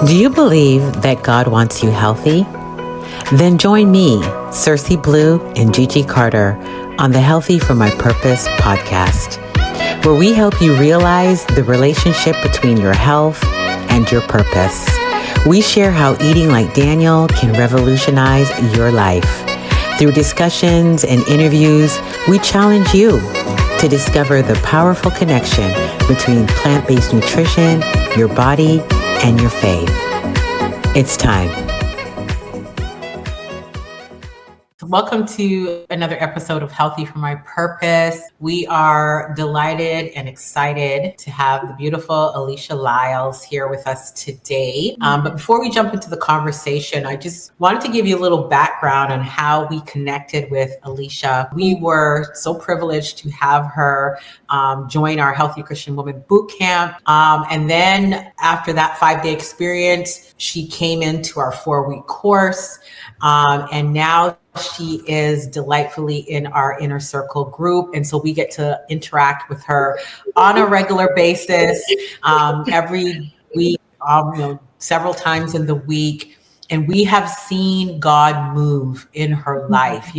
Do you believe that God wants you healthy? Then join me, Cersei Blue and Gigi Carter on the Healthy for My Purpose podcast, where we help you realize the relationship between your health and your purpose. We share how eating like Daniel can revolutionize your life. Through discussions and interviews, we challenge you to discover the powerful connection between plant-based nutrition, your body, and your faith. It's time. Welcome to another episode of Healthy for My Purpose. We are delighted and excited to have the beautiful Alicia Lyles here with us today. But before we jump into the conversation, I just wanted to give you a little background on how we connected with Alicia. We were so privileged to have her join our Healthy Christian Woman bootcamp. And then after that 5-day experience, she came into our 4-week course. And now she is delightfully in our inner circle group. And so we get to interact with her on a regular basis, every week, several times in the week. And we have seen God move in her life.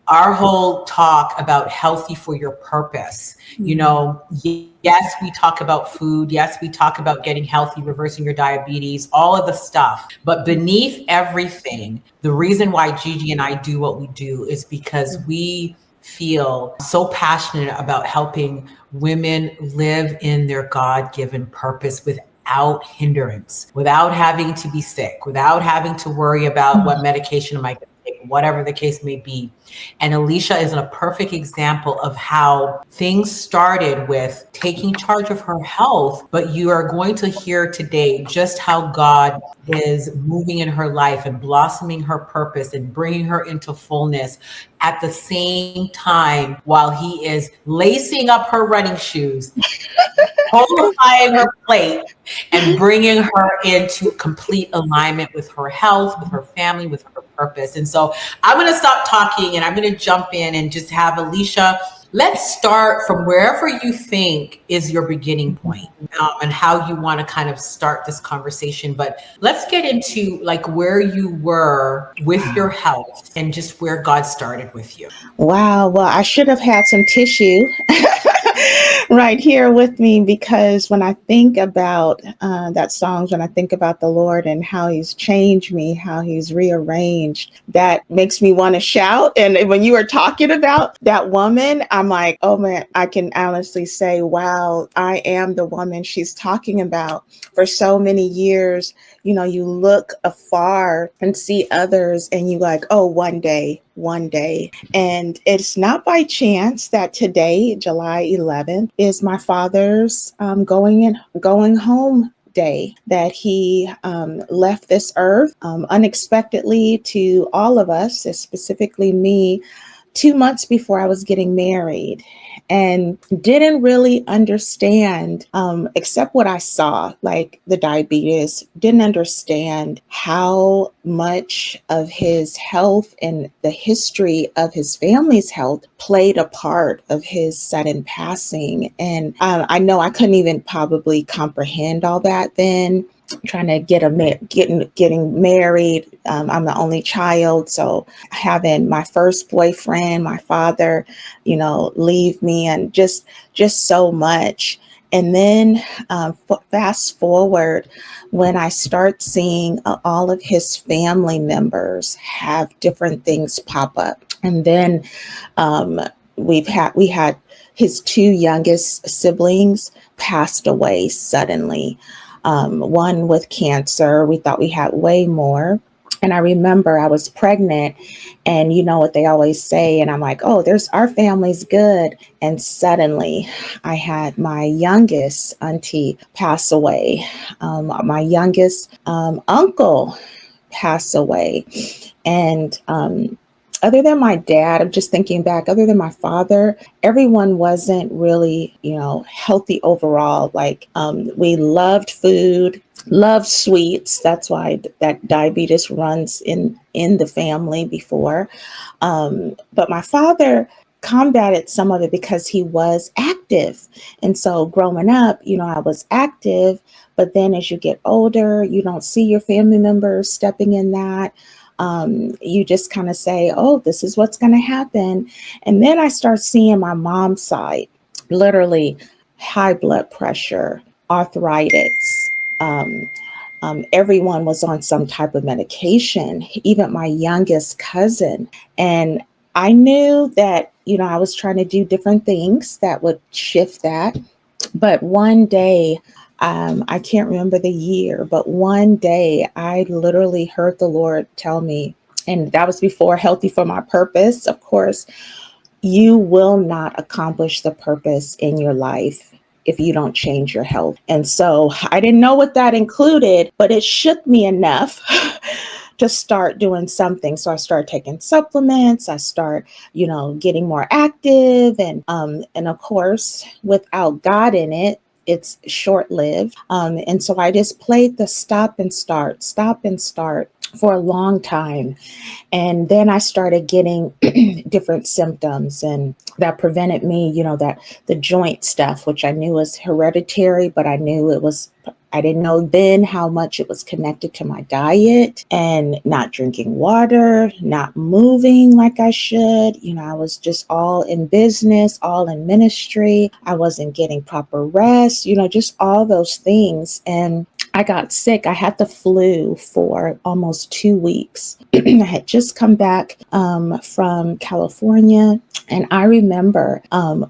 Our whole talk about healthy for your purpose, yes, we talk about food. Yes, we talk about getting healthy, reversing your diabetes, all of the stuff. But beneath everything, the reason why Gigi and I do what we do is because we feel so passionate about helping women live in their God-given purpose without hindrance, without having to be sick, without having to worry about what medication am I going to take, whatever the case may be. And Alicia is a perfect example of how things started with taking charge of her health, but you are going to hear today just how God is moving in her life and blossoming her purpose and bringing her into fullness at the same time while he is lacing up her running shoes, qualifying her plate, and bringing her into complete alignment with her health, with her family, with her purpose. And so I'm going to stop talking and I'm going to jump in and just have Alicia. Let's start from wherever you think is your beginning point, and how you want to kind of start this conversation. But let's get into like where you were with your health and just where God started with you. Wow. Well, I should have had some tissue right here with me, because when I think about that song, when I think about the Lord and how he's changed me, how he's rearranged, that makes me want to shout. And when you were talking about that woman, I'm like, oh man, I can honestly say, wow, I am the woman she's talking about. For so many years, you look afar and see others and you like, oh, one day. And it's not by chance that today, July 11th, is my father's going home day, that he left this earth unexpectedly to all of us, specifically me, 2 months before I was getting married, and didn't really understand, except what I saw, like the diabetes, didn't understand how much of his health and the history of his family's health played a part of his sudden passing. And I know I couldn't even probably comprehend all that then. Trying to getting married. I'm the only child, so having my first boyfriend, my father, leave me, and just so much. And then fast forward, when I start seeing all of his family members have different things pop up, and then we had his 2 youngest siblings passed away suddenly. One with cancer. We thought we had way more. And I remember I was pregnant, and you know what they always say, and I'm like, oh, our family's good. And suddenly I had my youngest auntie pass away, my youngest uncle pass away. And other than my dad, I'm just thinking back, other than my father, everyone wasn't really, healthy overall. Like, we loved food, loved sweets. That's why that diabetes runs in the family before. But my father combated some of it because he was active. And so growing up, I was active, But then as you get older, you don't see your family members stepping in that. You just kind of say, oh, this is what's going to happen. And then I start seeing my mom's side, literally high blood pressure, arthritis. Um, Everyone was on some type of medication, even my youngest cousin. And I knew that, I was trying to do different things that would shift that. But one day, I can't remember the year, but one day I literally heard the Lord tell me, and that was before Healthy for My Purpose, of course, you will not accomplish the purpose in your life if you don't change your health. And so I didn't know what that included, but it shook me enough to start doing something. So I started taking supplements. I start, getting more active, and of course, without God in it, it's short lived. And so I just played the stop and start for a long time. And then I started getting different symptoms, and that prevented me, that the joint stuff, which I knew was hereditary, but I didn't know then how much it was connected to my diet and not drinking water, not moving like I should. I was just all in business, all in ministry. I wasn't getting proper rest, just all those things. And I got sick. I had the flu for almost 2 weeks. I had just come back from California, and I remember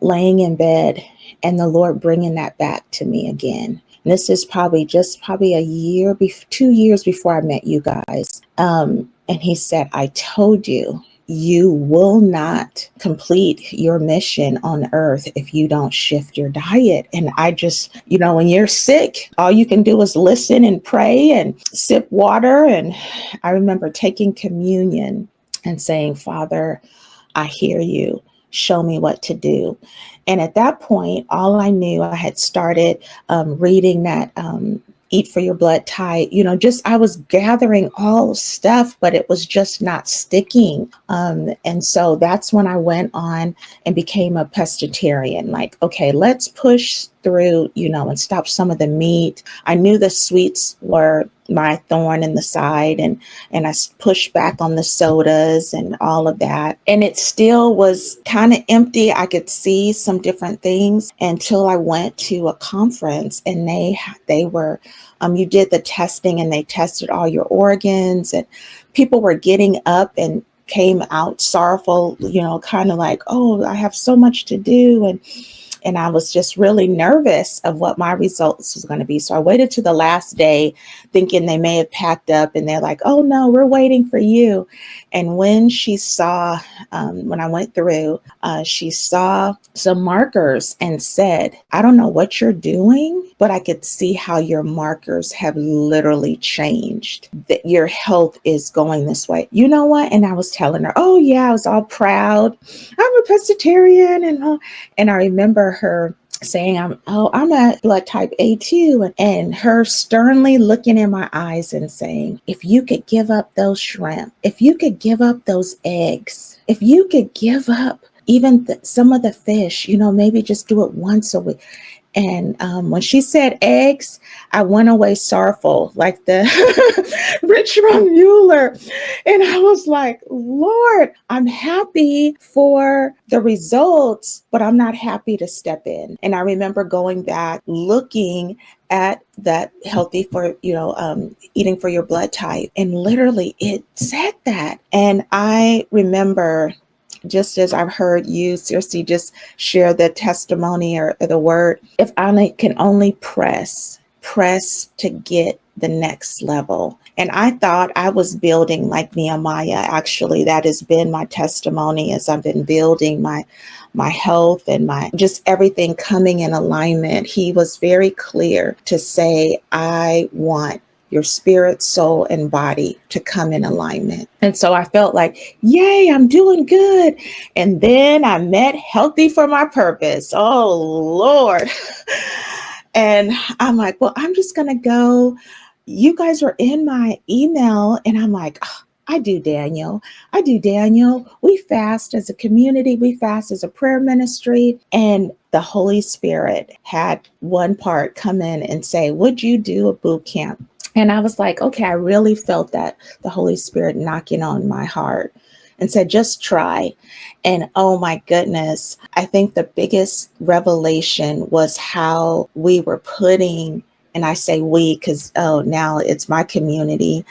laying in bed and the Lord bringing that back to me again. And this is probably a year, 2 years before I met you guys. And he said, I told you, you will not complete your mission on earth if you don't shift your diet. And I just, when you're sick, all you can do is listen and pray and sip water. And I remember taking communion and saying, Father, I hear you. Show me what to do. And at that point, all I knew, I had started reading that Eat for Your Blood Type, I was gathering all stuff, but it was just not sticking. And so that's when I went on and became a pescatarian. Like, okay, let's push through, and stop some of the meat. I knew the sweets were my thorn in the side, and I pushed back on the sodas and all of that. And it still was kind of empty. I could see some different things until I went to a conference, and they were, you did the testing, and they tested all your organs, and people were getting up and came out sorrowful, kind of like, oh, I have so much to do. And I was just really nervous of what my results was going to be. So I waited to the last day thinking they may have packed up, and they're like, oh no, we're waiting for you. And when she saw, when I went through, she saw some markers and said, I don't know what you're doing, but I could see how your markers have literally changed, that your health is going this way. You know what? And I was telling her, oh yeah, I was all proud. I'm a pescatarian. And I remember her saying, I'm a blood type A2, and her sternly looking in my eyes and saying, if you could give up those shrimp, if you could give up those eggs, if you could give up even some of the fish, maybe just do it once a week. And when she said eggs, I went away sorrowful, like the rich from Mueller. And I was like, Lord, I'm happy for the results, but I'm not happy to step in. And I remember going back, looking at that Healthy for, Eating for Your Blood Type. And literally it said that. And I remember, just as I've heard you, Circe, just share the testimony or the word, if I can only press to get the next level. And I thought I was building like Nehemiah. Actually, that has been my testimony as I've been building my health and my just everything coming in alignment. He was very clear to say, I want your spirit, soul, and body to come in alignment. And so I felt like, yay, I'm doing good. And then I met Healthy for My Purpose. Oh, Lord. And I'm like, well, I'm just going to go. You guys were in my email. And I'm like, oh, I do Daniel. We fast as a community. We fast as a prayer ministry. And the Holy Spirit had one part come in and say, would you do a boot camp? And I was like, okay, I really felt that the Holy Spirit knocking on my heart and said, just try. And oh my goodness, I think the biggest revelation was how we were putting, and I say we because now it's my community,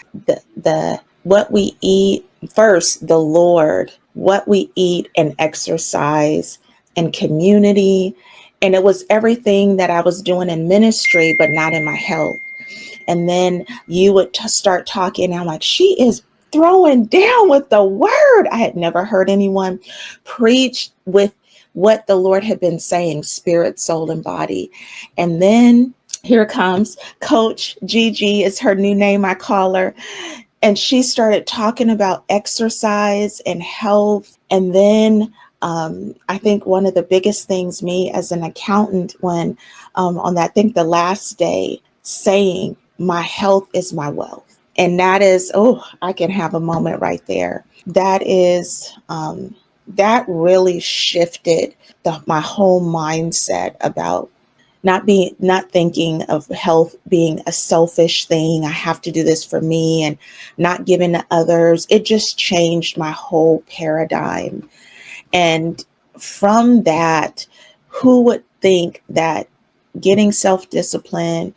the what we eat first, the Lord, what we eat and exercise and community. And it was everything that I was doing in ministry, but not in my health. And then you would start talking, and I'm like, she is throwing down with the word. I had never heard anyone preach with what the Lord had been saying, spirit, soul, and body. And then here comes Coach Gigi, is her new name, I call her. And she started talking about exercise and health. And then I think one of the biggest things, me as an accountant, when on that, I think the last day, saying, my health is my wealth. And that is, I can have a moment right there. That is, that really shifted my whole mindset about not thinking of health being a selfish thing. I have to do this for me and not giving to others. It just changed my whole paradigm. And from that, who would think that getting self-discipline,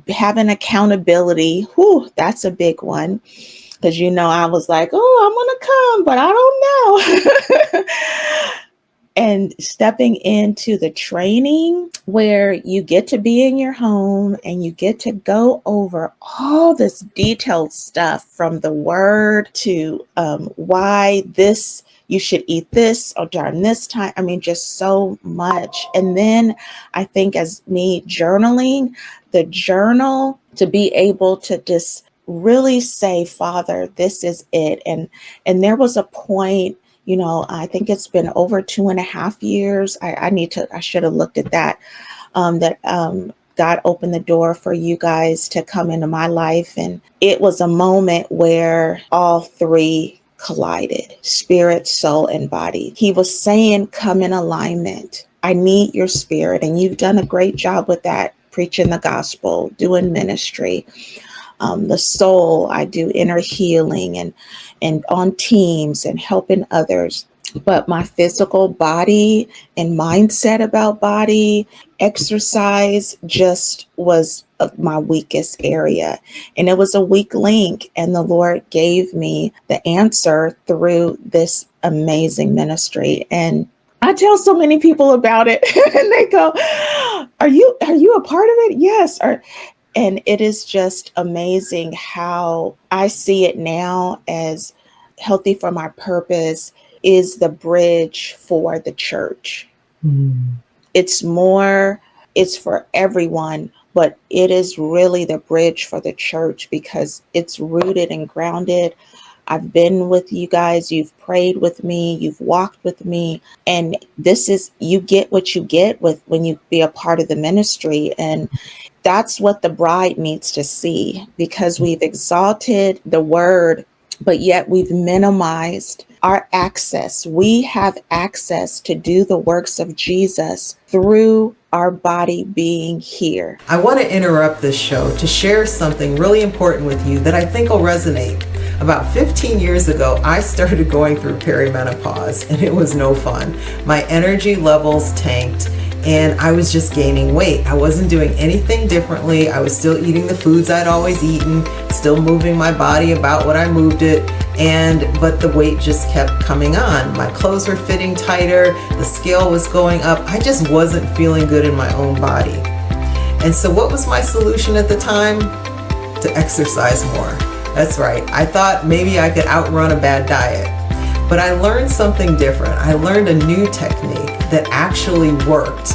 having accountability, that's a big one. Because, I was like, I'm going to come, but I don't know. And stepping into the training where you get to be in your home and you get to go over all this detailed stuff from the word to why this, you should eat this or during this time. I mean, just so much. And then I think as me journaling, the journal, to be able to just really say, Father, this is it. And there was a point, I think it's been over 2.5 years. I should have looked at that, God opened the door for you guys to come into my life. And it was a moment where all three collided, spirit, soul, and body. He was saying, come in alignment. I need your spirit. And you've done a great job with that, preaching the gospel, doing ministry. The soul, I do inner healing and on teams and helping others. But my physical body and mindset about body, exercise just was my weakest area. And it was a weak link. And the Lord gave me the answer through this amazing ministry. And I tell so many people about it and they go, are you a part of it? Yes. And it is just amazing how I see it now as Healthy for My Purpose is the bridge for the church. It's for everyone, but it is really the bridge for the church because it's rooted and grounded. I've been with you guys. You've prayed with me. You've walked with me. And you get what you get when you be a part of the ministry. And that's what the bride needs to see, because we've exalted the word, but yet we've minimized our access. We have access to do the works of Jesus through our body being here. I want to interrupt this show to share something really important with you that I think will resonate. About 15 years ago, I started going through perimenopause, and it was no fun. My energy levels tanked, and I was just gaining weight. I wasn't doing anything differently. I was still eating the foods I'd always eaten, still moving my body about what I moved it, but the weight just kept coming on. My clothes were fitting tighter, the scale was going up. I just wasn't feeling good in my own body. And so what was my solution at the time? To exercise more. That's right. I thought maybe I could outrun a bad diet. But I learned something different. I learned a new technique that actually worked.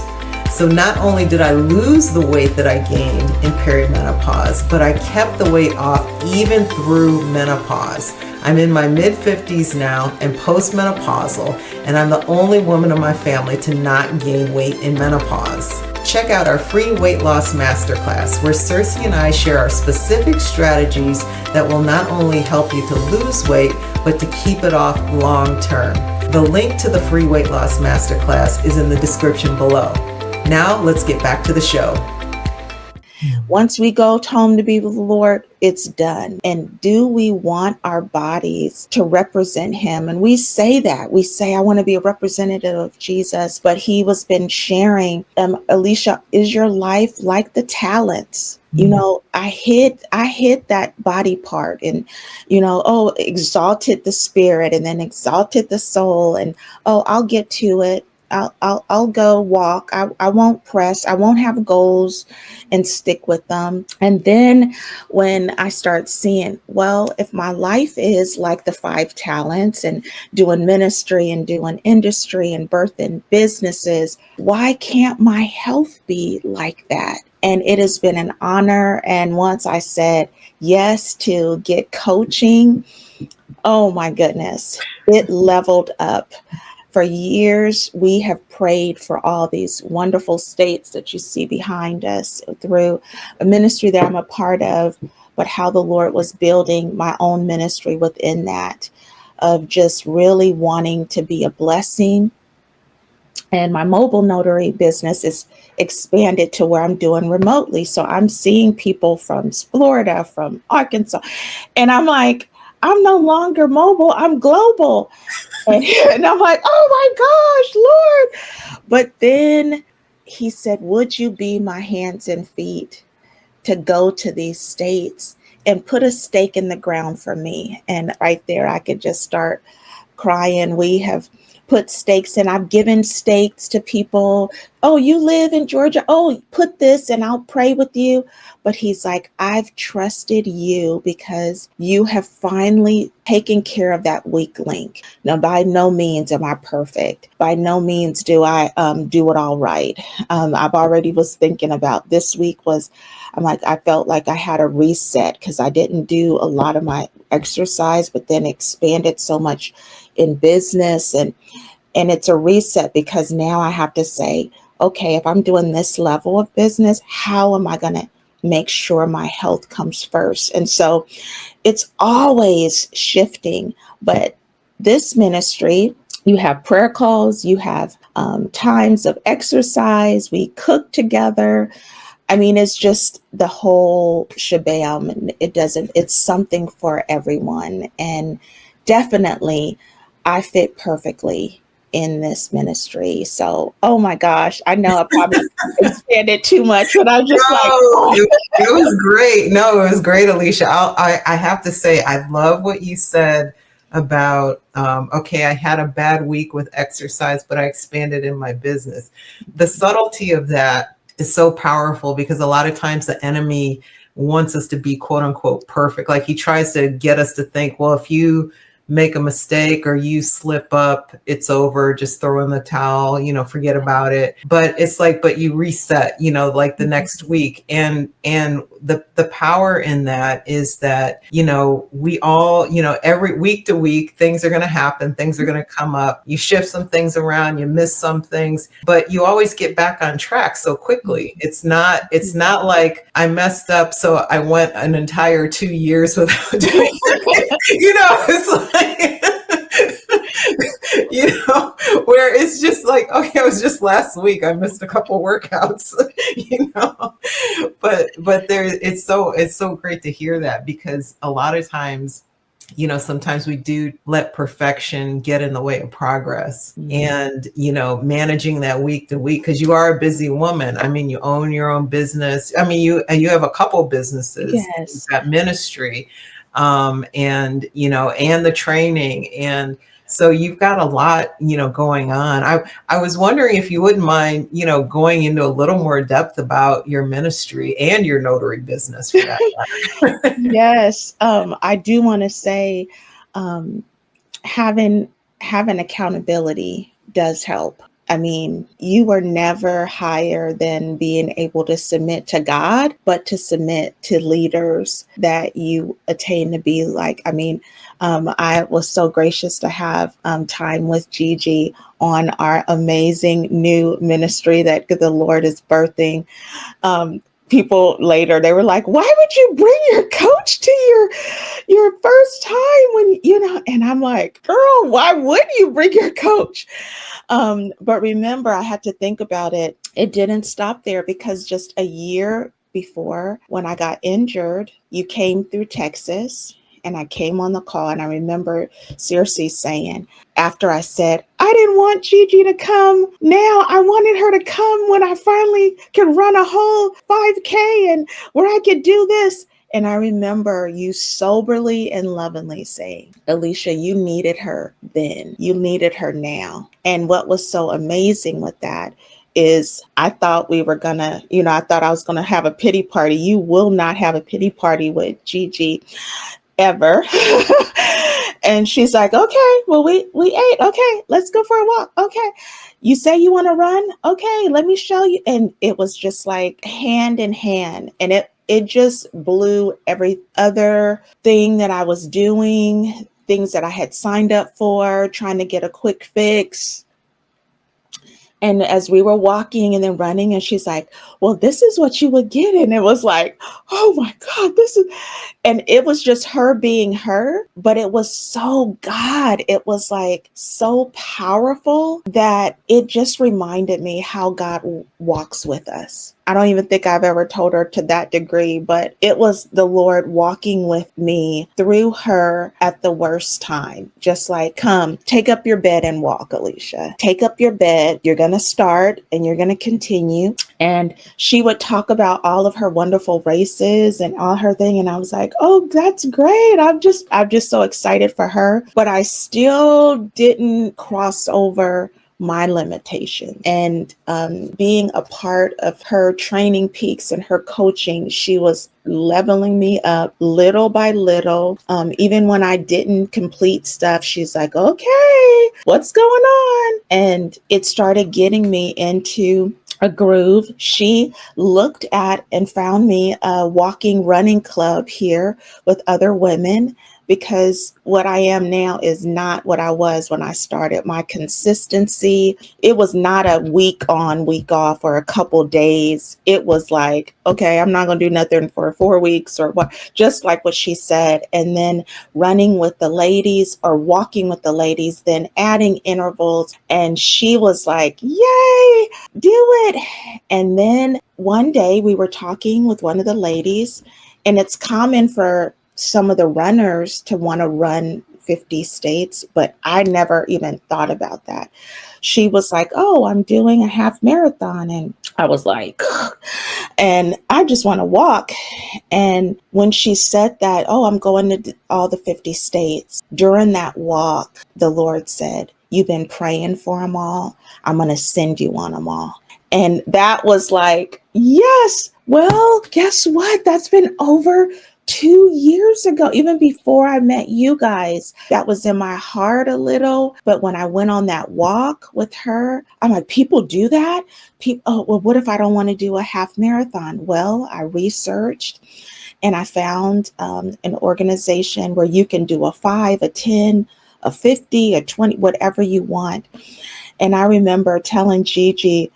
So not only did I lose the weight that I gained in perimenopause, but I kept the weight off even through menopause. I'm in my mid-50s now and postmenopausal, and I'm the only woman in my family to not gain weight in menopause. Check out our free weight loss masterclass, where Circe and I share our specific strategies that will not only help you to lose weight, but to keep it off long term. The link to the free weight loss masterclass is in the description below. Now let's get back to the show. Once we go home to be with the Lord, it's done. And do we want our bodies to represent him? And we say that. We say, I want to be a representative of Jesus. But he was been sharing, Alicia, is your life like the talents? You know, I hit that body part and, exalted the spirit and then exalted the soul. And, I'll get to it. I'll go walk. I won't press. I won't have goals and stick with them. And then when I start seeing, well, if my life is like the 5 talents and doing ministry and doing industry and birthing businesses, why can't my health be like that? And it has been an honor. And once I said yes to get coaching, oh my goodness, it leveled up. For years, we have prayed for all these wonderful states that you see behind us through a ministry that I'm a part of, but how the Lord was building my own ministry within that, of just really wanting to be a blessing. And my mobile notary business is expanded to where I'm doing remotely. So I'm seeing people from Florida, from Arkansas, and I'm like, I'm no longer mobile, I'm global. And I'm like, oh my gosh, Lord. But then he said, would you be my hands and feet to go to these states and put a stake in the ground for me? And right there, I could just start crying. We have put stakes in. I've given stakes to people. Oh, you live in Georgia. Oh, put this and I'll pray with you. But he's like, I've trusted you because you have finally taken care of that weak link. Now, by no means am I perfect. By no means do I do it all right. I've already was thinking about this week I felt like I had a reset because I didn't do a lot of my exercise, but then expanded so much in business. And it's a reset because now I have to say, okay, if I'm doing this level of business, how am I going to make sure my health comes first? And so it's always shifting. But this ministry, you have prayer calls, you have times of exercise, we cook together. I mean, it's just the whole shebang. It's something for everyone. And definitely I fit perfectly in this ministry. So, oh my gosh, I know I probably expanded too much, but I'm just it was great. No, it was great, Alicia. I have to say, I love what you said about, okay, I had a bad week with exercise, but I expanded in my business. The subtlety of that is so powerful because a lot of times the enemy wants us to be quote unquote perfect. Like he tries to get us to think, well, if you make a mistake or you slip up, it's over, just throw in the towel, forget about it. But it's like, but you reset, like the next week. And the power in that is that, we all, every week to week, things are going to happen. Things are going to come up. You shift some things around, you miss some things, but you always get back on track so quickly. It's not like I messed up, so I went an entire 2 years without doing it. It's like, where it's just like, okay, it was just last week, I missed a couple workouts, but it's so great to hear that, because a lot of times, sometimes we do let perfection get in the way of progress. And, managing that week to week, because you are a busy woman. I mean, you own your own business. I mean, you have a couple businesses, yes. You've got ministry, and the training. And so you've got a lot, going on. I was wondering if you wouldn't mind, going into a little more depth about your ministry and your notary business for that matter. Yes. I do want to say, having accountability does help. I mean, you were never higher than being able to submit to God, but to submit to leaders that you attain to be like. I mean, I was so gracious to have time with Gigi on our amazing new ministry that the Lord is birthing. People later, they were like, why would you bring your coach to your first time when, and And I'm like, girl, why would you bring your coach? But remember, I had to think about it. It didn't stop there, because just a year before, when I got injured, you came through Texas and I came on the call. And I remember Circe saying, after I said, I didn't want Gigi to come now, I wanted her to come when I finally could run a whole 5K and where I could do this. And I remember you soberly and lovingly saying, Alicia, you needed her then. You needed her now. And what was so amazing with that is I thought we were gonna, I thought I was gonna have a pity party. You will not have a pity party with Gigi ever. And she's like, okay, well, we ate. Okay, let's go for a walk. Okay. You say you want to run? Okay, let me show you. And it was just like hand in hand. And it just blew every other thing that I was doing, things that I had signed up for, trying to get a quick fix. And as we were walking and then running, and she's like, well, this is what you would get. And it was like, oh my God, and it was just her being her, but it was so God. It was like so powerful that it just reminded me how God walks with us. I don't even think I've ever told her to that degree, but it was the Lord walking with me through her at the worst time. Just like, come, take up your bed and walk, Alicia. Take up your bed. You're going to start and you're going to continue. And she would talk about all of her wonderful races and all her thing. And I was like, oh, that's great. I'm just so excited for her. But I still didn't cross over my limitation. And being a part of her training peaks and her coaching, she was leveling me up little by little. Even when I didn't complete stuff, she's like, okay, what's going on? And it started getting me into a groove. She looked at and found me a walking running club here with other women, because what I am now is not what I was when I started. My consistency, it was not a week on, week off, or a couple days. It was like, okay, I'm not going to do nothing for 4 weeks or what, just like what she said. And then running with the ladies or walking with the ladies, then adding intervals. And she was like, yay, do it. And then one day we were talking with one of the ladies, and it's common for some of the runners to want to run 50 states, but I never even thought about that. She was like, oh, I'm doing a half marathon. And I was like, and I just want to walk. And when she said that, oh, I'm going to all the 50 states, during that walk, the Lord said, you've been praying for them all. I'm going to send you on them all. And that was like, yes, well, guess what? That's been over 2 years ago, even before I met you guys. That was in my heart a little. But when I went on that walk with her, I'm like, people do that? Oh, well, what if I don't want to do a half marathon? Well, I researched and I found an organization where you can do a 5, a 10, a 50, a 20, whatever you want. And I remember telling Gigi,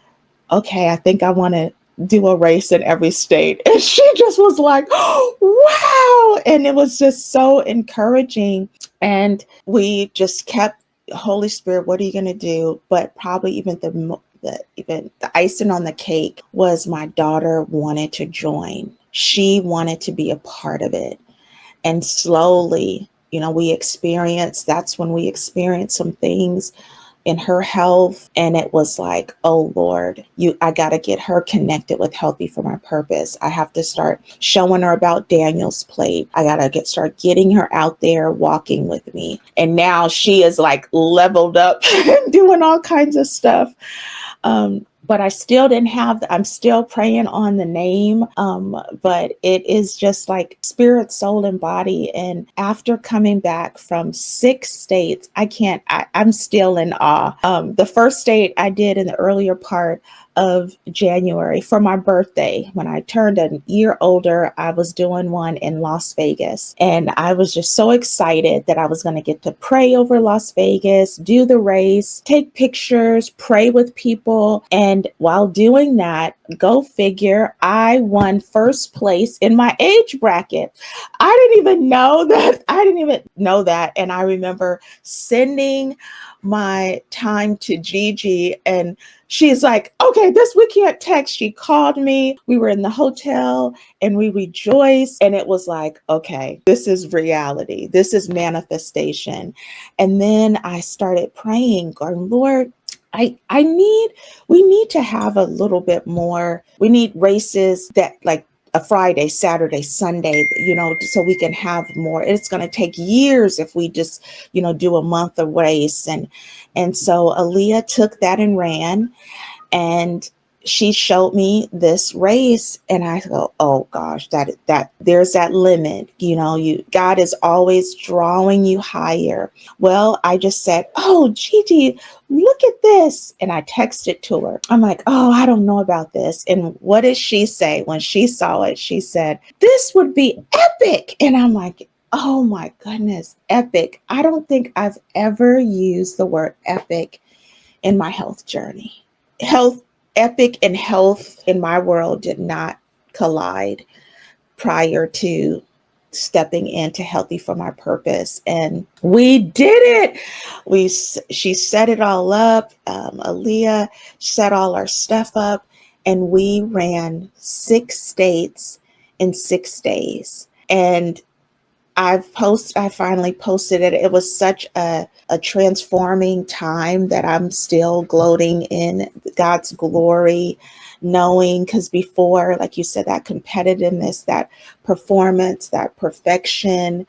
okay, I think I want to do a race in every state. And she just was like, oh, wow. And it was just so encouraging. And we just kept, Holy Spirit, what are you going to do? But probably even the icing on the cake was my daughter wanted to join. She wanted to be a part of it. And slowly, that's when we experienced some things in her health. And it was like, oh Lord, I got to get her connected with Healthy for My Purpose. I have to start showing her about Daniel's plate. I got to start getting her out there walking with me. And now she is like leveled up doing all kinds of stuff. But I still I'm still praying on the name. But it is just like spirit, soul, and body. And after coming back from 6 states, I'm still in awe. The first state I did in the earlier part of January for my birthday. When I turned a year older, I was doing one in Las Vegas. And I was just so excited that I was going to get to pray over Las Vegas, do the race, take pictures, pray with people. And while doing that, go figure, I won first place in my age bracket. I didn't even know that. And I remember sending my time to Gigi, and she's like, okay, we can't text. She called me. We were in the hotel and we rejoiced. And it was like, okay, this is reality. This is manifestation. And then I started praying, going, Lord, we need to have a little bit more. We need races that like a Friday, Saturday, Sunday, so we can have more. It's going to take years if we just, do a month of race. And so Aaliyah took that and ran, and she showed me this race, and I go, oh gosh, that there's that limit. God is always drawing you higher. Well, I just said, oh, Gigi, look at this. And I texted to her. I'm like, oh, I don't know about this. And what did she say when she saw it? She said, this would be epic. And I'm like, oh my goodness, epic. I don't think I've ever used the word epic in my health journey. Epic and health in my world did not collide prior to stepping into Healthy for My Purpose. And we did it. She set it all up. Aaliyah set all our stuff up, and we ran 6 states in 6 days. And I finally posted it. It was such a transforming time that I'm still gloating in God's glory, knowing, because before, like you said, that competitiveness, that performance, that perfection,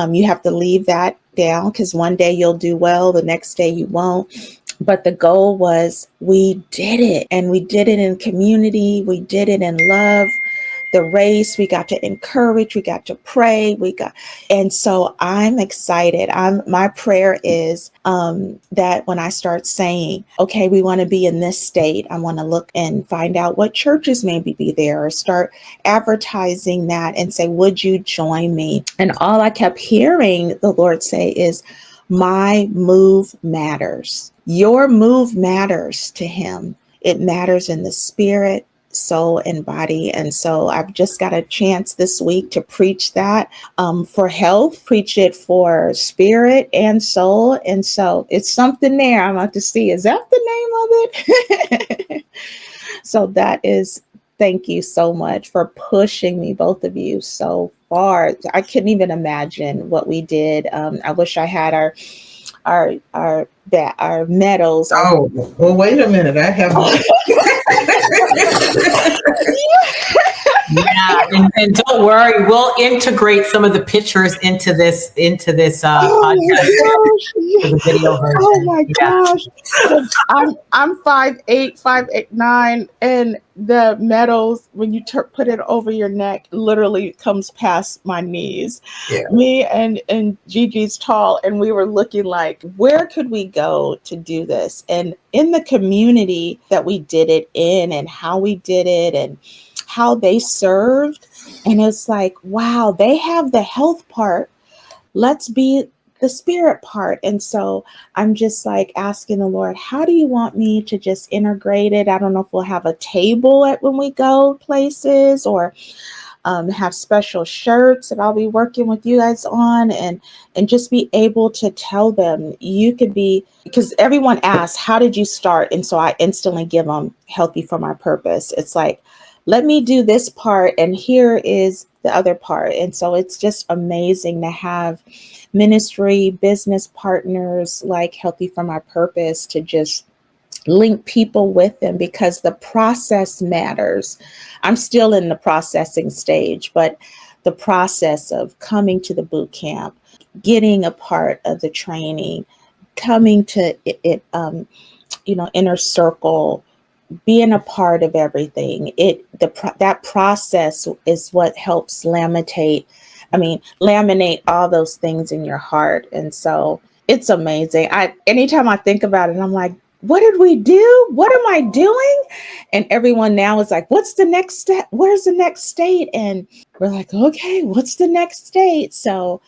you have to leave that down, because one day you'll do well, the next day you won't. But the goal was, we did it, and we did it in community. We did it in love. The race, we got to encourage, we got to pray, and so I'm excited. My prayer is that when I start saying, okay, we want to be in this state, I want to look and find out what churches maybe be there, or start advertising that and say, would you join me? And all I kept hearing the Lord say is, my move matters. Your move matters to him. It matters in the spirit, soul, and body. And so I've just got a chance this week to preach that for health, preach it for spirit and soul. And so it's something there. I'm about to see, is that the name of it? So that is, thank you so much for pushing me, both of you, so far. I couldn't even imagine what we did. I wish I had our medals. Oh, well, wait a minute. I have. Yeah, and don't worry, we'll integrate some of the pictures into this podcast. The video version. Oh my gosh! I'm 5'8", 5'9", and the medals, when you put it over your neck, literally comes past my knees. Yeah. Me and Gigi's tall, and we were looking like, where could we go to do this? And in the community that we did it in, and how we did it, and how they served. And it's like, wow, they have the health part. Let's be the spirit part. And so I'm just like asking the Lord, how do you want me to just integrate it? I don't know if we'll have a table when we go places, or have special shirts that I'll be working with you guys on, and just be able to tell them, you could be, because everyone asks, how did you start? And so I instantly give them Healthy for My Purpose. It's like, let me do this part, and here is the other part. And so it's just amazing to have ministry, business partners like Healthy for My Purpose to just link people with them, because the process matters. I'm still in the processing stage, but the process of coming to the boot camp, getting a part of the training, coming to it, inner circle, being a part of everything. That process is what helps laminate all those things in your heart. And so it's amazing. Anytime I think about it, I'm like, what did we do? What am I doing? And everyone now is like, what's the next step? Where's the next state? And we're like, okay, what's the next state? So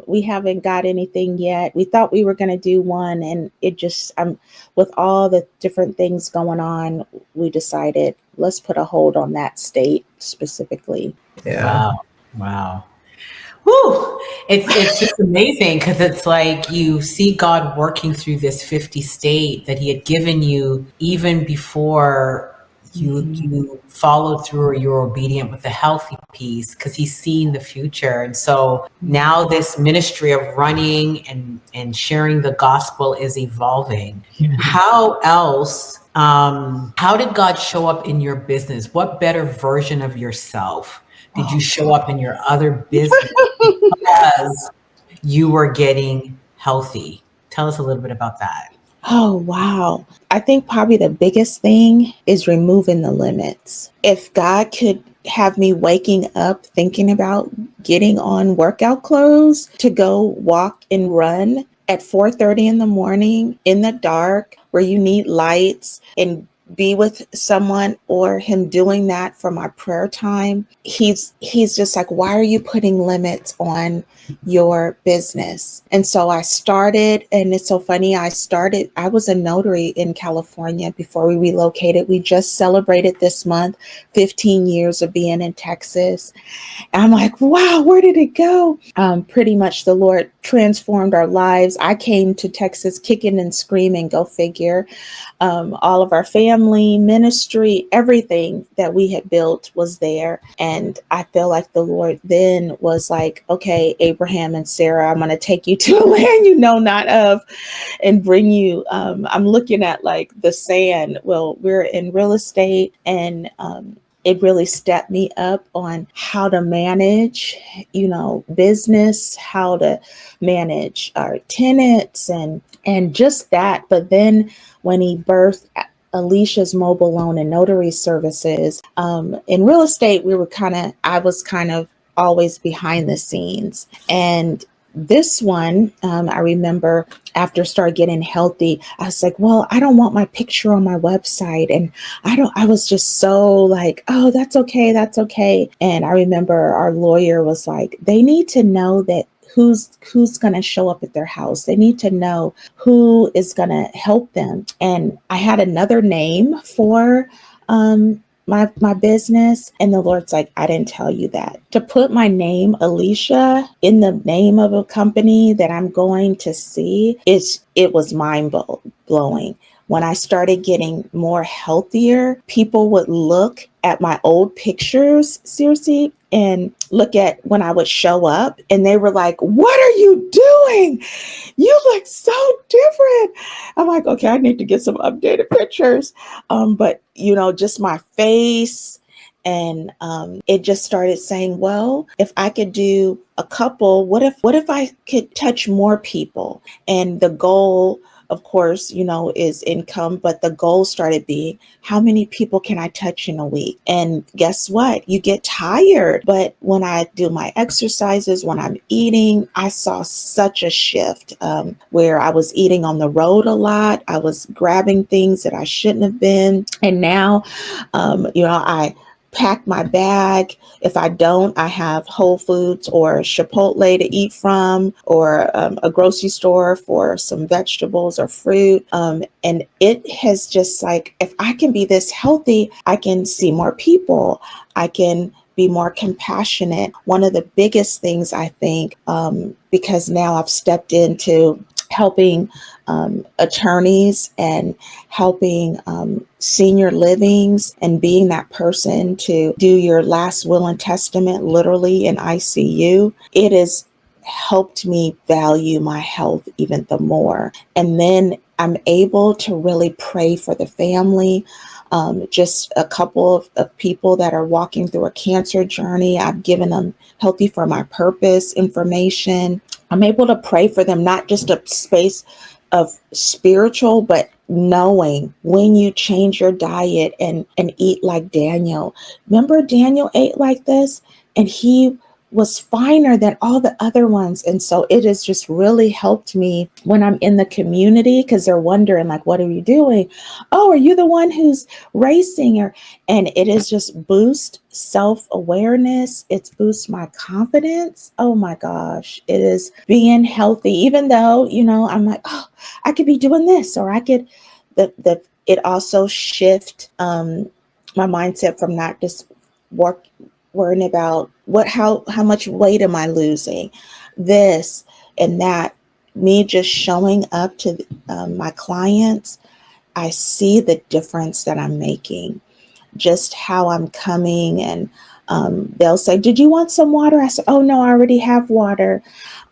we haven't got anything yet. We thought we were going to do one, and it just, with all the different things going on, we decided let's put a hold on that state specifically. Yeah. Wow. Whew. It's just amazing because it's like you see God working through this 50 state that he had given you even before you followed through or you're obedient with the healthy piece, because he's seen the future. And so now this ministry of running and sharing the gospel is evolving. How else, how did God show up in your business? What better version of yourself did you show up in your other business because you were getting healthy? Tell us a little bit about that. Oh, wow. I think probably the biggest thing is removing the limits. If God could have me waking up thinking about getting on workout clothes to go walk and run at 4:30 in the morning in the dark where you need lights, and be with someone, or him doing that for my prayer time, he's just like, why are you putting limits on your business? And so I started, and it's so funny, I was a notary in California before we relocated. We just celebrated this month 15 years of being in Texas. And I'm like, wow, where did it go? Pretty much the Lord transformed our lives. I came to Texas kicking and screaming, go figure. All of our family, ministry, everything that we had built was there. And I feel like the Lord then was like, okay, Abraham and Sarah, I'm going to take you to a land you know not of and bring you. I'm looking at like the sand. Well, we're in real estate, and it really stepped me up on how to manage, business, how to manage our tenants and just that. But then when he birthed Alicia's mobile loan and notary services, in real estate, I was kind of always behind the scenes. And this one, I remember after started getting healthy, I was like, well, I don't want my picture on my website. And I was just so like, oh, that's okay. That's okay. And I remember our lawyer was like, they need to know that who's going to show up at their house. They need to know who is going to help them. And I had another name for, my business, and the Lord's like, I didn't tell you that. To put my name, Alicia, in the name of a company that I'm going to see, it was mind blowing. When I started getting more healthier, people would look at my old pictures, seriously, and look at when I would show up, and they were like, what are you doing? You look so different. I'm like, okay, I need to get some updated pictures. But just my face. And it just started saying, well, if I could do a couple, what if I could touch more people? And the goal, of course, is income, but the goal started being, how many people can I touch in a week? And guess what? You get tired. But when I do my exercises, when I'm eating, I saw such a shift where I was eating on the road a lot. I was grabbing things that I shouldn't have been. And now, I pack my bag. If I don't, I have Whole Foods or Chipotle to eat from, or a grocery store for some vegetables or fruit. And it has just like, if I can be this healthy, I can see more people. I can be more compassionate. One of the biggest things, I think, because now I've stepped into helping attorneys and helping senior livings and being that person to do your last will and testament literally in ICU, it has helped me value my health even the more. And then I'm able to really pray for the family. Just a couple of people that are walking through a cancer journey, I've given them Healthy for My Purpose information. I'm able to pray for them, not just a space of spiritual, but knowing when you change your diet and eat like Daniel. Remember Daniel ate like this, and he was finer than all the other ones. And so it has just really helped me when I'm in the community, because they're wondering, like, what are you doing? Oh, are you the one who's racing? And it is just boost self-awareness. It's boost my confidence. Oh my gosh. It is being healthy, even though, I'm like, oh, I could be doing this, or I could, it also shift my mindset from not just worrying about how much weight am I losing, this and that. Me just showing up to my clients, I see the difference that I'm making, just how I'm coming. And they'll say, did you want some water? I said, oh no, I already have water.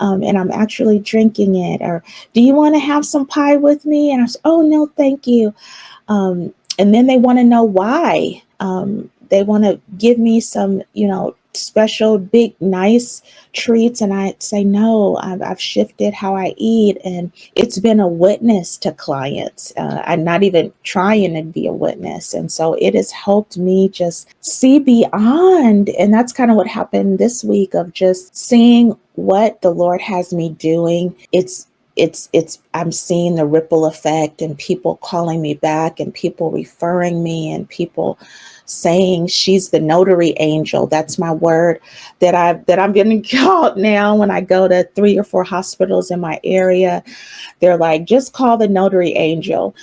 And I'm actually drinking it. Or do you want to have some pie with me? And I said, oh no, thank you. And then they want to know why. They want to give me some, special, big, nice treats. And I say, no, I've shifted how I eat. And it's been a witness to clients. I'm not even trying to be a witness. And so it has helped me just see beyond. And that's kind of what happened this week, of just seeing what the Lord has me doing. I'm seeing the ripple effect, and people calling me back, and people referring me, and people saying she's the notary angel. That's my word that I'm getting called now when I go to 3 or 4 hospitals in my area. They're like, just call the notary angel.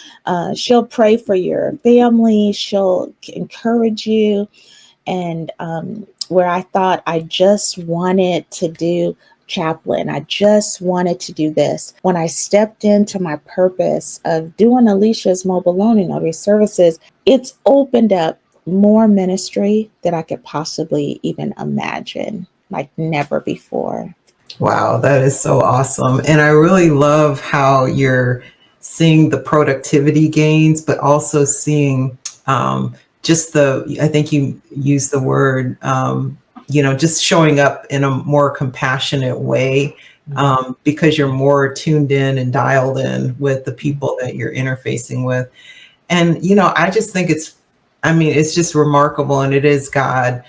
She'll pray for your family. She'll encourage you. And where I thought I just wanted to do chaplain, I just wanted to do this. When I stepped into my purpose of doing Alicia's mobile loaning notary services, it's opened up more ministry that I could possibly even imagine, like never before. Wow, that is so awesome. And I really love how you're seeing the productivity gains, but also seeing I think you used the word, just showing up in a more compassionate way, because you're more tuned in and dialed in with the people that you're interfacing with. And, I just think it's just remarkable. And it is God,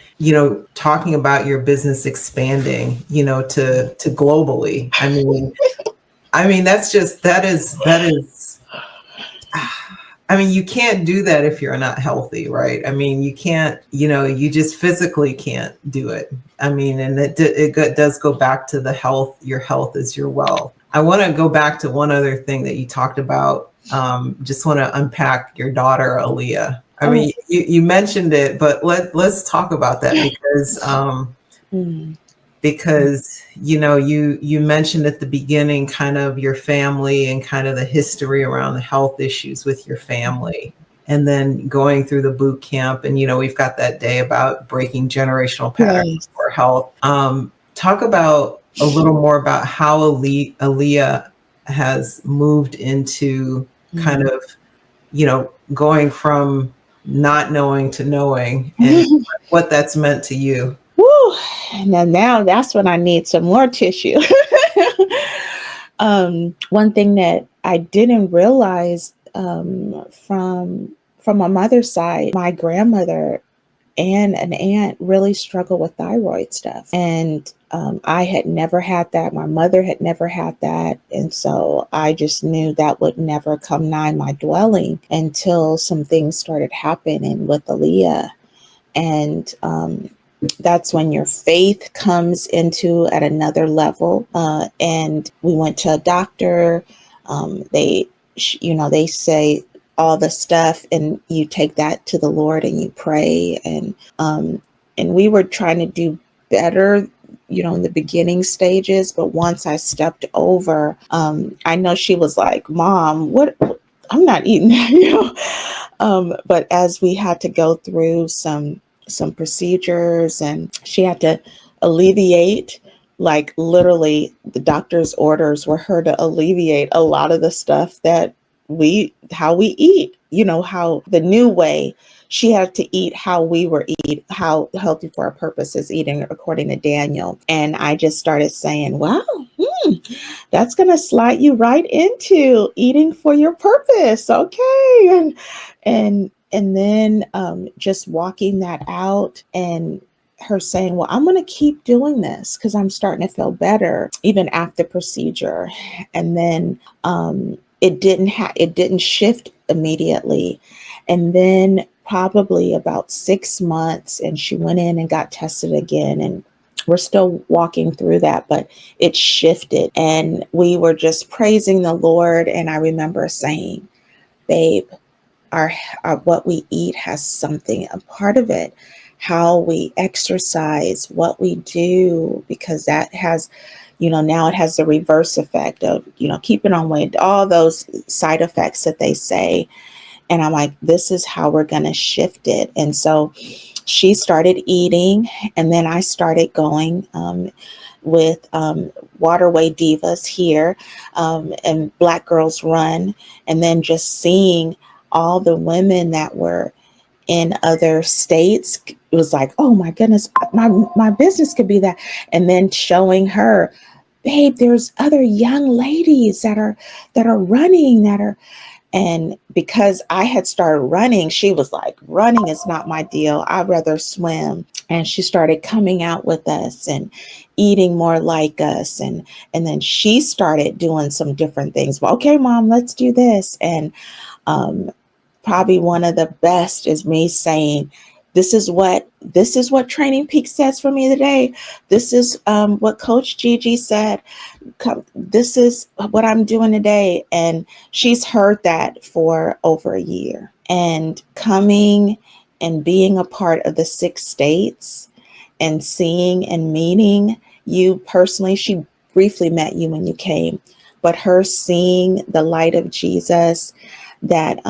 talking about your business expanding, to globally. That is, you can't do that if you're not healthy, right? You can't, you just physically can't do it. And it does go back to the health. Your health is your wealth. I want to go back to one other thing that you talked about. Just want to unpack your daughter, Aaliyah. You mentioned it, but let's talk about that, because you mentioned at the beginning kind of your family and kind of the history around the health issues with your family, and then going through the boot camp, and we've got that day about breaking generational patterns for health. Talk about a little more about how Aaliyah has moved into kind of going from not knowing to knowing, and what that's meant to you. Woo. Now that's when I need some more tissue. One thing that I didn't realize from my mother's side, my grandmother and an aunt really struggled with thyroid stuff. And I had never had that. My mother had never had that. And so I just knew that would never come nigh my dwelling until some things started happening with Aaliyah. And that's when your faith comes into at another level. And we went to a doctor. They say all the stuff, and you take that to the Lord and you pray. And we were trying to do better, in the beginning stages. But once I stepped over, I know she was like, Mom, what? I'm not eating that, but as we had to go through some procedures, and she had to alleviate, like literally the doctor's orders were her to alleviate a lot of the stuff that how we eat, how the new way. She had to eat how we were how healthy for our purpose is eating according to Daniel. And I just started saying, wow, that's going to slide you right into eating for your purpose. Okay. And then just walking that out and her saying, well, I'm going to keep doing this because I'm starting to feel better even after procedure. And then it didn't shift immediately. And then probably about 6 months, and she went in and got tested again. And we're still walking through that, but it shifted. And we were just praising the Lord. And I remember saying, babe, our what we eat has something, a part of it, how we exercise, what we do, because that has, now it has the reverse effect of, keeping on weight, all those side effects that they say. And I'm like, this is how we're going to shift it. And so she started eating, and then I started going with Waterway Divas here, and Black Girls Run, and then just seeing all the women that were in other states. It was like, oh my goodness, my business could be that. And then showing her, babe, there's other young ladies that are running, and because I had started running, she was like, running is not my deal. I'd rather swim. And she started coming out with us and eating more like us. And then she started doing some different things. Well, okay, Mom, let's do this. And probably one of the best is me saying, this is what Training Peak says for me today. This is what Coach Gigi said. This is what I'm doing today. And she's heard that for over a year. And coming and being a part of the 6 states and seeing and meeting you personally, she briefly met you when you came, but her seeing the light of Jesus that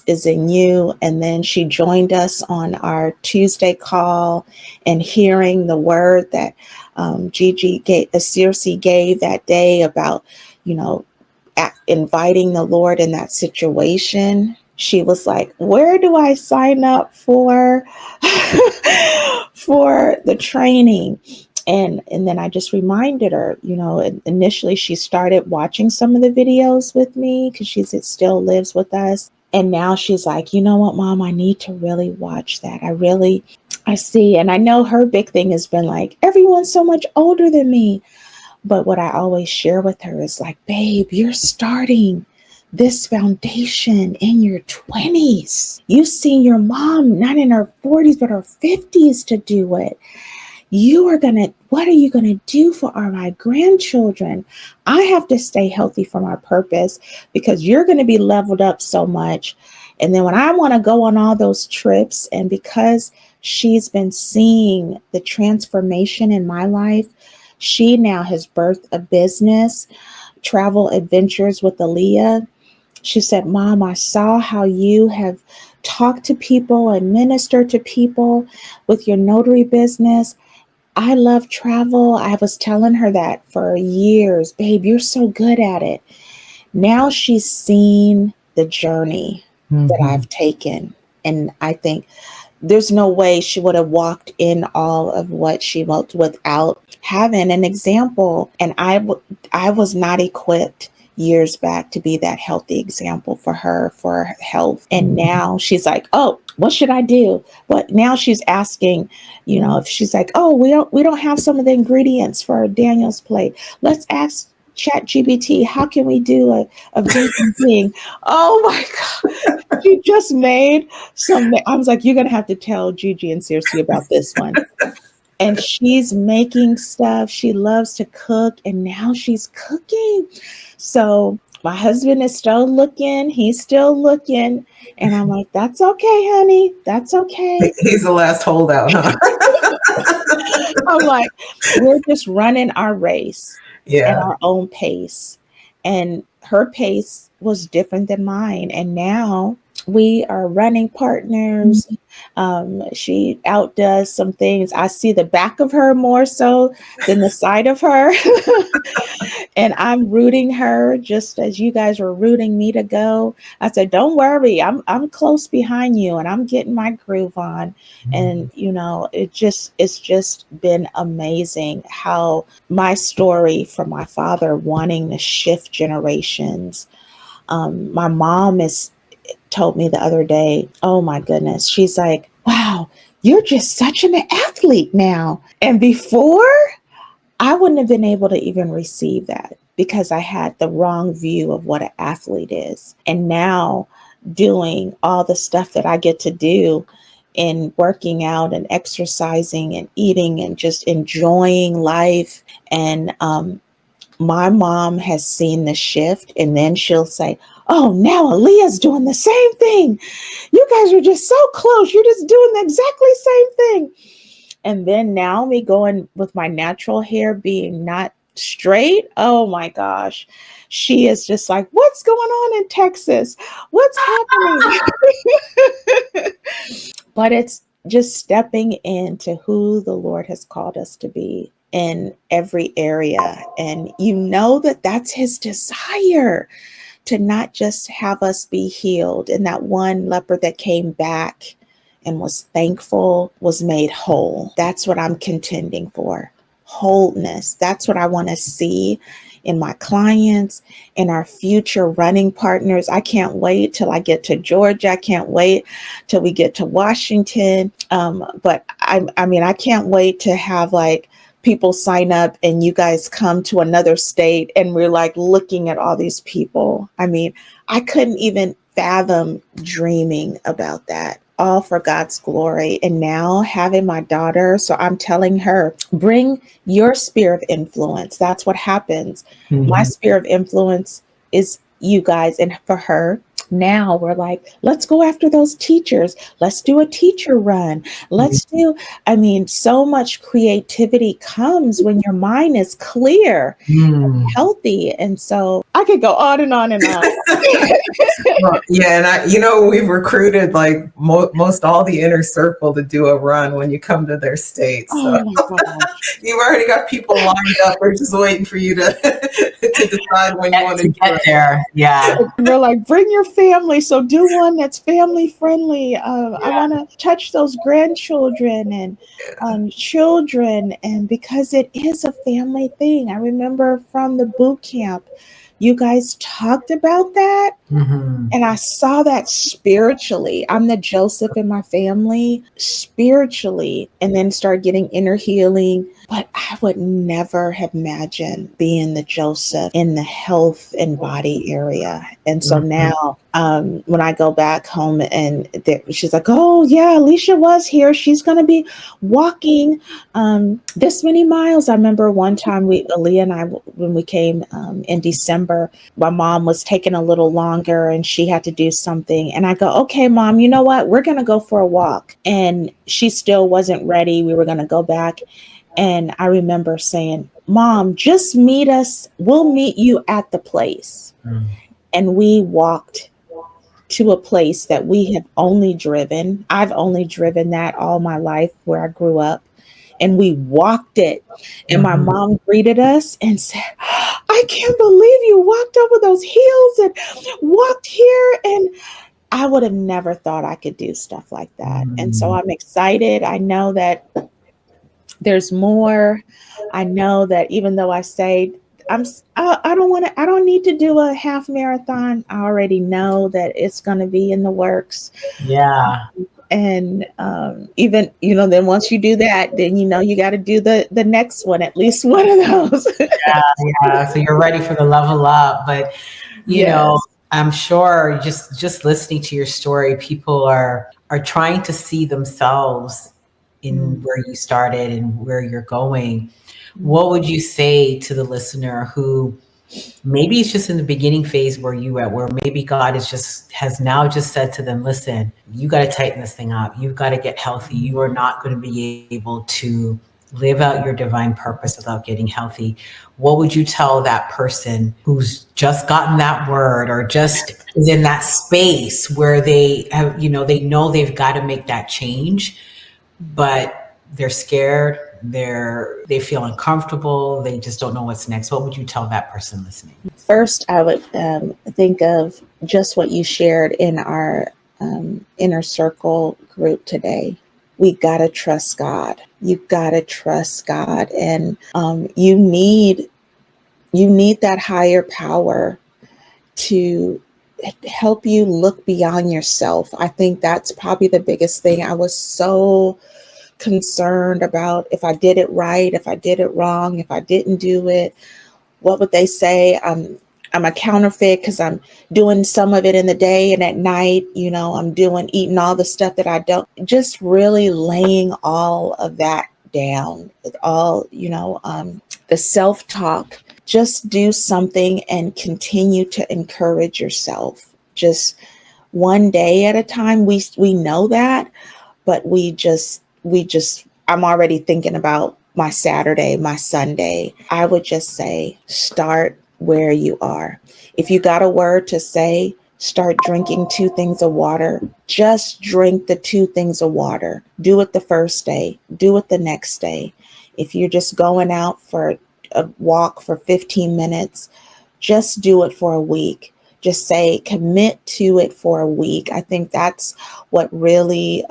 is in you. And then she joined us on our Tuesday call and hearing the word that Circe gave that day about, inviting the Lord in that situation. She was like, where do I sign up for, for the training? And then I just reminded her, initially she started watching some of the videos with me because she still lives with us. And now she's like, you know what, Mom, I need to really watch that. I see. And I know her big thing has been like, everyone's so much older than me. But what I always share with her is like, babe, you're starting this foundation in your 20s. You've seen your mom, not in her 40s, but her 50s to do it. What are you going to do for my grandchildren? I have to stay healthy for my purpose because you're going to be leveled up so much. And then when I want to go on all those trips, and because she's been seeing the transformation in my life, she now has birthed a business, Travel Adventures with Aaliyah. She said, Mom, I saw how you have talked to people and ministered to people with your notary business. I love travel. I was telling her that for years. Babe, you're so good at it. Now she's seen the journey that I've taken. And I think there's no way she would have walked in all of what she walked without having an example. And I was not equipped years back to be that healthy example for her, for her health. And now she's like, oh, what should I do? But now she's asking, if she's like, oh, we don't have some of the ingredients for Daniel's plate. Let's ask ChatGPT, how can we do a vegan thing? Oh my God. She just made some. I was like, you're going to have to tell Gigi and Circe about this one. And she's making stuff. She loves to cook. And now she's cooking. So my husband is still looking. He's still looking. And I'm like, that's okay, honey. That's okay. He's the last holdout, huh? I'm like, we're just running our race at our own pace. And her pace was different than mine. And now we are running partners. She outdoes some things. I see the back of her more so than the side of her. And I'm rooting her just as you guys were rooting me to go. I said, don't worry, I'm close behind you and I'm getting my groove on. And it's just been amazing how my story from my father wanting to shift generations. My mom told me the other day, oh my goodness, she's like, wow, you're just such an athlete now. And before, I wouldn't have been able to even receive that because I had the wrong view of what an athlete is. And now doing all the stuff that I get to do in working out and exercising and eating and just enjoying life. And my mom has seen the shift, and then she'll say, oh, now Aaliyah's doing the same thing. You guys are just so close. You're just doing the exactly same thing. And then now me going with my natural hair being not straight. Oh my gosh. She is just like, what's going on in Texas? What's happening? But it's just stepping into who the Lord has called us to be in every area. And you know that that's his desire, to not just have us be healed. And that one leper that came back and was thankful was made whole. That's what I'm contending for. Wholeness. That's what I want to see in my clients, in our future running partners. I can't wait till I get to Georgia. I can't wait till we get to Washington. But I mean, I can't wait to have like people sign up and you guys come to another state and we're like looking at all these people. I mean, I couldn't even fathom dreaming about that. All for God's glory. And now having my daughter, so I'm telling her, bring your sphere of influence. That's what happens. Mm-hmm. My sphere of influence is you guys. And for her, now we're like, let's go after those teachers. Let's do a teacher run. Let's do, I mean, so much creativity comes when your mind is clear and healthy. And so I could go on and on and on. Well, yeah, and we've recruited like most all the inner circle to do a run when you come to their state. So you've already got people lined up. We're just waiting for you to decide when you want to get there. Yeah, we're like, bring your family. So do one that's family friendly. I want to touch those grandchildren and children, and because it is a family thing. I remember from the boot camp, you guys talked about that. Mm-hmm. And I saw that spiritually. I'm the Joseph in my family spiritually, and then started getting inner healing. But I would never have imagined being the Joseph in the health and body area. And so now when I go back home and she's like, oh yeah, Alicia was here. She's going to be walking this many miles. I remember one time Aaliyah and I, when we came in December, my mom was taking a little longer and she had to do something. And I go, okay, Mom, you know what? We're going to go for a walk. And she still wasn't ready. We were going to go back. And I remember saying, Mom, just meet us. We'll meet you at the place. And we walked to a place that we have only driven. I've only driven that all my life where I grew up. And we walked it. And my mom greeted us and said, I can't believe you walked over those hills and walked here. And I would have never thought I could do stuff like that. And so I'm excited. I know that there's more. I know that even though I say I don't need to do a half marathon, I already know that it's going to be in the works. Yeah. And even, then once you do that, then, you got to do the next one, at least one of those. Yeah. So you're ready for the level up. But, you know, I'm sure just listening to your story, people are trying to see themselves in where you started and where you're going. What would you say to the listener who maybe it's just in the beginning phase where maybe God has now said to them, listen, you got to tighten this thing up. You've got to get healthy. You are not going to be able to live out your divine purpose without getting healthy. What would you tell that person who's just gotten that word or just is in that space where they have, they know they've got to make that change, but they're scared, they feel uncomfortable, they just don't know what's next? What would you tell that person listening? First, I would think of just what you shared in our inner circle group today. We got to trust God. You got to trust God. And you need that higher power to help you look beyond yourself. I think that's probably the biggest thing. I was so concerned about if I did it right, if I did it wrong, if I didn't do it, what would they say? I'm a counterfeit because I'm doing some of it in the day, and at night, I'm eating all the stuff that I don't. Just really laying all of that down, all, the self-talk. Just do something and continue to encourage yourself. Just one day at a time. We know that, but I'm already thinking about my Saturday, my Sunday. I would just say, start where you are. If you got a word to say, start drinking 2 things of water. Just drink the 2 things of water. Do it the first day. Do it the next day. If you're just going out for a walk for 15 minutes, just do it for a week. Just say, commit to it for a week. I think that's what really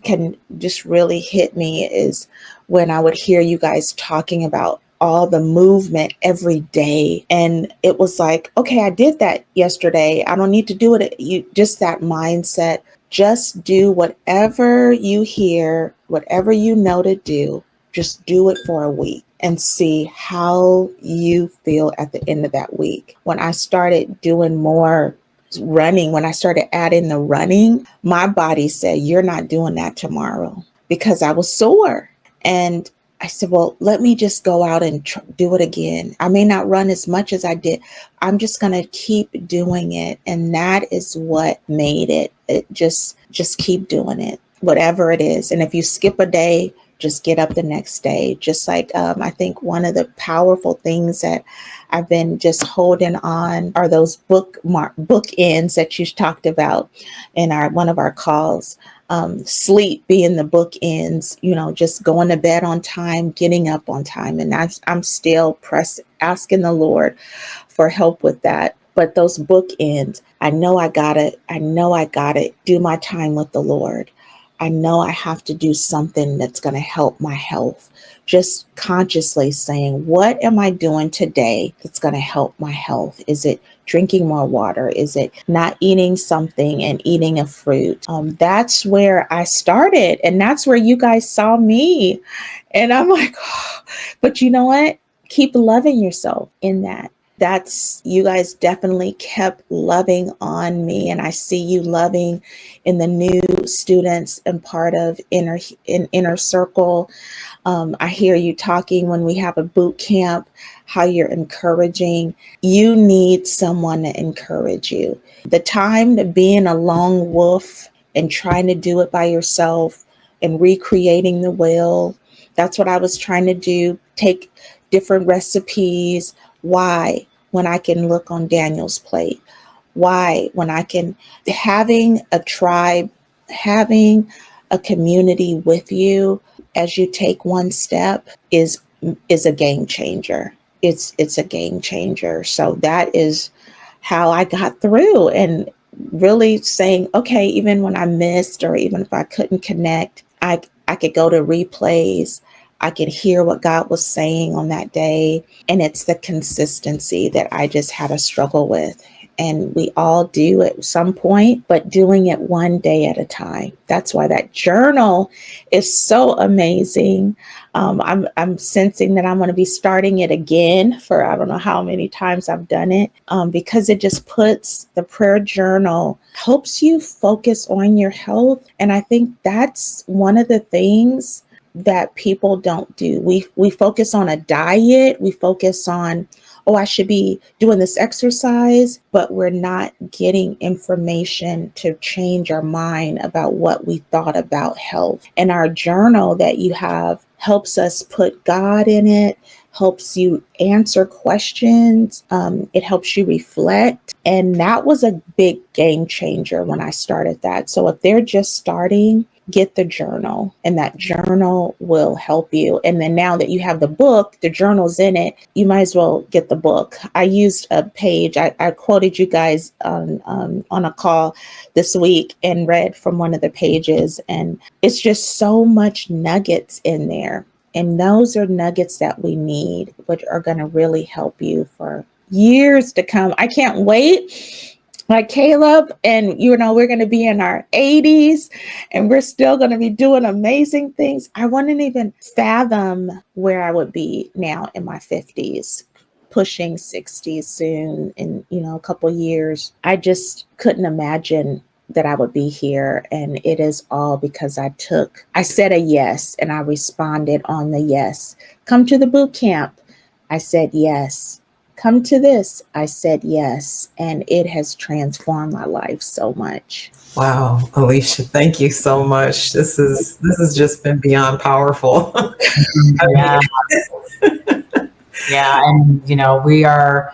can just really hit me, is when I would hear you guys talking about all the movement every day. And it was like, okay, I did that yesterday. I don't need to do it. Just that mindset. Just do whatever you hear, whatever you know to do. Just do it for a week and see how you feel at the end of that week. When I started doing more running, when I started adding the running, my body said, you're not doing that tomorrow, because I was sore. And I said, well, let me just go out and do it again. I may not run as much as I did. I'm just going to keep doing it. And that is what made it just keep doing it, whatever it is. And if you skip a day, just get up the next day. Just like I think one of the powerful things that I've been just holding on are those bookends that you talked about in one of our calls. Sleep being the bookends, just going to bed on time, getting up on time. And I'm still asking the Lord for help with that. But those bookends, I know I gotta do my time with the Lord. I know I have to do something that's going to help my health. Just consciously saying, what am I doing today that's going to help my health? Is it drinking more water? Is it not eating something and eating a fruit? That's where I started. And that's where you guys saw me. And I'm like, oh. But you know what? Keep loving yourself in that. You guys definitely kept loving on me, and I see you loving in the new students and part of inner circle. I hear you talking when we have a boot camp, how you're encouraging. You need someone to encourage you. The time to being a lone wolf and trying to do it by yourself and recreating the wheel. That's what I was trying to do. Take different recipes. Why? When I can look on Daniel's plate? Why? When I can, having a tribe, having a community with you as you take one step is a game changer. It's a game changer. So that is how I got through, and really saying, okay, even when I missed, or even if I couldn't connect, I could go to replays. I could hear what God was saying on that day. And it's the consistency that I just had a struggle with. And we all do at some point, but doing it one day at a time. That's why that journal is so amazing. I'm sensing that I'm going to be starting it again for, I don't know how many times I've done it, because it just puts the prayer journal, helps you focus on your health. And I think that's one of the things that people don't do. We focus on a diet. We focus on, oh, I should be doing this exercise, but we're not getting information to change our mind about what we thought about health. And our journal that you have helps us put God in it, helps you answer questions. It helps you reflect. And that was a big game changer when I started that. So if they're just starting, get the journal, and that journal will help you. And then now that you have the book, the journal's in it, you might as well get the book. I used a page. I quoted you guys on a call this week and read from one of the pages. And it's just so much nuggets in there. And those are nuggets that we need, which are going to really help you for years to come. I can't wait like Caleb, and we're going to be in our 80s and we're still going to be doing amazing things. I wouldn't even fathom where I would be now in my 50s, pushing 60 soon in, a couple years. I just couldn't imagine that I would be here. And it is all because I said a yes, and I responded on the yes. Come to the boot camp. I said yes. Come to this. I said yes. And it has transformed my life so much. Wow, Alicia, thank you so much. This has just been beyond powerful. Yeah. Yeah. And, we are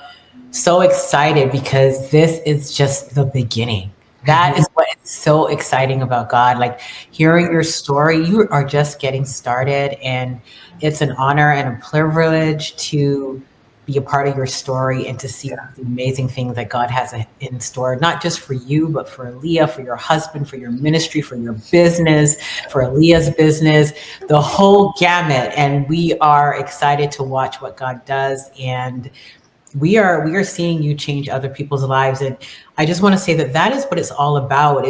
so excited because this is just the beginning. That is what is so exciting about God. Like hearing your story, you are just getting started, and it's an honor and a privilege to be a part of your story and to see the amazing things that God has in store, not just for you, but for Aaliyah, for your husband, for your ministry, for your business, for Aaliyah's business, the whole gamut. And we are excited to watch what God does. And we are seeing you change other people's lives. And I just want to say that is what it's all about.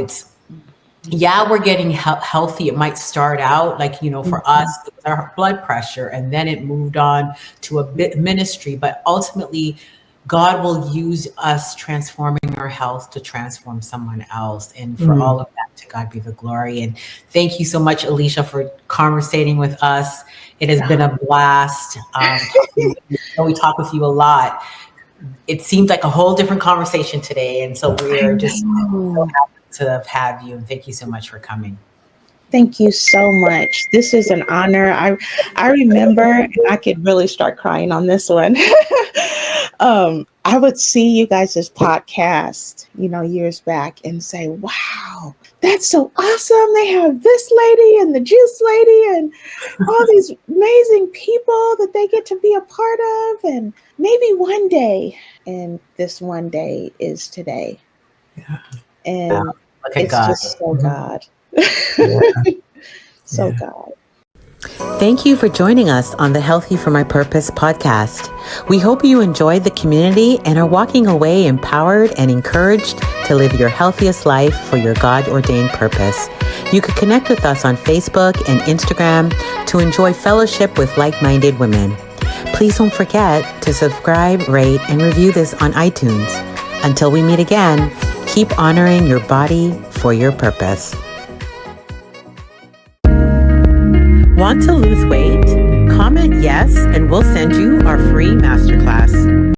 We're getting healthy. It might start out like, for us, it was our blood pressure, and then it moved on to a bit ministry. But ultimately, God will use us transforming our health to transform someone else. And for all of that, to God be the glory. And thank you so much, Alicia, for conversating with us. It has been a blast. We talk with you a lot. It seems like a whole different conversation today. And so we're just so happy to have you. And thank you so much for coming. Thank you so much. This is an honor. I remember, and I could really start crying on this one. I would see you guys' podcast, years back and say, wow, that's so awesome. They have this lady and the juice lady and all these amazing people that they get to be a part of. And maybe one day, and this one day is today. Yeah. And it's God. just so God. So God. Thank you for joining us on the Healthy for My Purpose podcast. We hope you enjoyed the community and are walking away empowered and encouraged to live your healthiest life for your God-ordained purpose. You can connect with us on Facebook and Instagram to enjoy fellowship with like-minded women. Please don't forget to subscribe, rate, and review this on iTunes. Until we meet again, keep honoring your body for your purpose. Want to lose weight? Comment yes, and we'll send you our free masterclass.